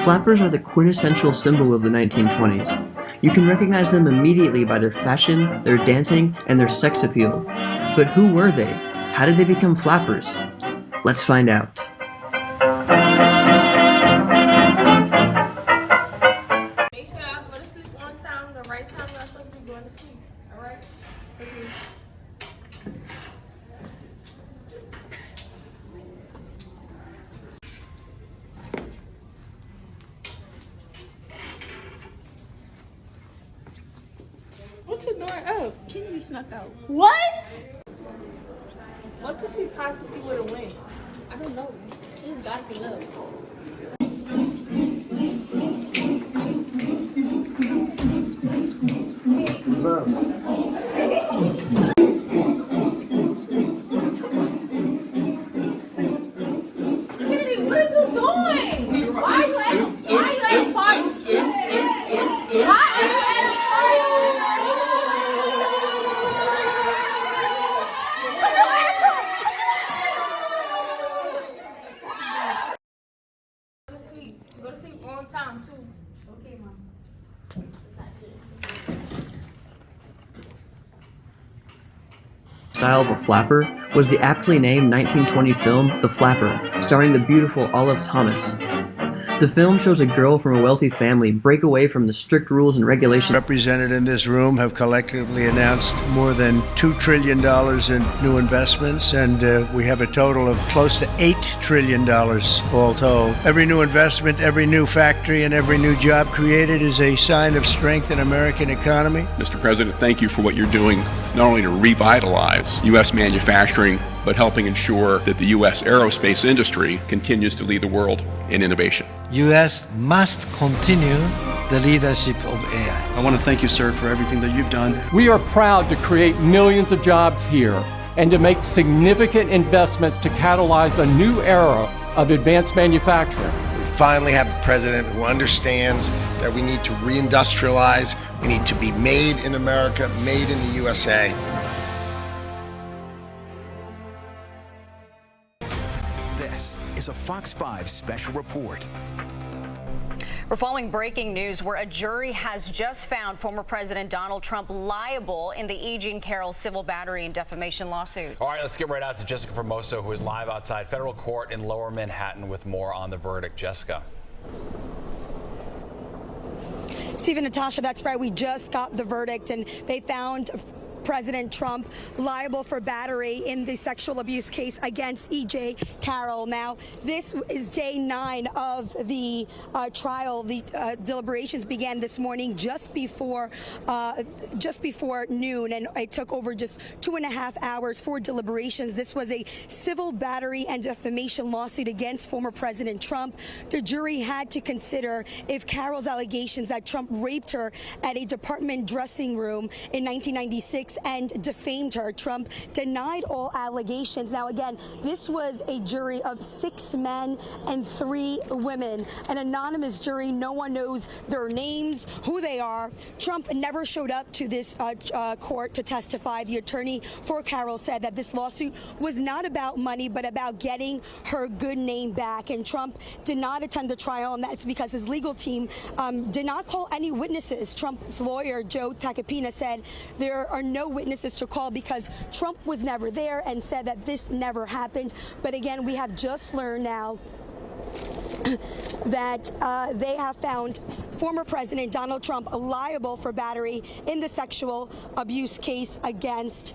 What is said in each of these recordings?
Flappers are the quintessential symbol of the 1920s. You can recognize them immediately by their fashion, their dancing, and their sex appeal. But who were they? How did they become flappers? Let's find out. Make sure I go to sleep on time, the right time I'm supposed to be going to sleep. Alright? Okay. What you doing? Oh, Kenny snuck out. What? What could she possibly would have went? I don't know. She just got the love. Kennedy, what are you doing? Why are you at parties? Why are you at Go to sleep on time too. Okay, Mom. Style of a flapper was the aptly named 1920 film The Flapper, starring the beautiful Olive Thomas. The film shows a girl from a wealthy family break away from the strict rules and regulations. Represented in this room have collectively announced more than $2 trillion in new investments, and we have a total of close to $8 trillion all told. Every new investment, every new factory, and every new job created is a sign of strength in American economy. Mr. President, thank you for what you're doing, not only to revitalize U.S. manufacturing, but helping ensure that the U.S. aerospace industry continues to lead the world in innovation. U.S. must continue the leadership of AI. I want to thank you, sir, for everything that you've done. We are proud to create millions of jobs here and to make significant investments to catalyze a new era of advanced manufacturing. We finally have a president who understands that we need to reindustrialize, we need to be made in America, made in the USA. This is a Fox 5 special report. We're following breaking news where a jury has just found former President Donald Trump liable in the E. Jean Carroll civil battery and defamation lawsuit. All right, let's get right out to Jessica Formoso, who is live outside federal court in Lower Manhattan with more on the verdict. Jessica. Stephen, Natasha, that's right. We just got the verdict, and they found President Trump liable for battery in the sexual abuse case against E.J. Carroll. Now, this is day 9 of the trial. The deliberations began this morning just before noon, and it took over just 2.5 hours for deliberations. This was a civil battery and defamation lawsuit against former President Trump. The jury had to consider if Carroll's allegations that Trump raped her at a department dressing room in 1996 and defamed her. Trump denied all allegations. Now, again, this was a jury of 6 men and 3 women, an anonymous jury. No one knows their names, who they are. Trump never showed up to this court to testify. The attorney for Carroll said that this lawsuit was not about money, but about getting her good name back. And Trump did not attend the trial, and that's because his legal team did not call any witnesses. Trump's lawyer, Joe Tacopina, said there are no witnesses to call because Trump was never there, and said that this never happened. But again, we have just learned now that they have found former President Donald Trump liable for battery in the sexual abuse case against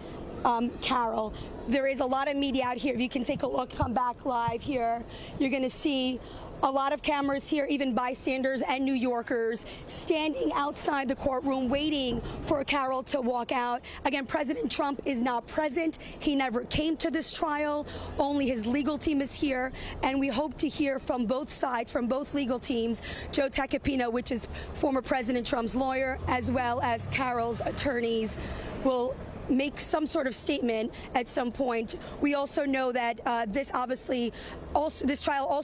Carroll. There is a lot of media out here. If you can take a look, come back live here, you're going to see a lot of cameras here, even bystanders and New Yorkers standing outside the courtroom waiting for Carroll to walk out. Again, President Trump is not present. He never came to this trial. Only his legal team is here, and we hope to hear from both sides, from both legal teams. Joe Tacopina, which is former President Trump's lawyer, as well as Carroll's attorneys, will make some sort of statement at some point. We also know that this trial also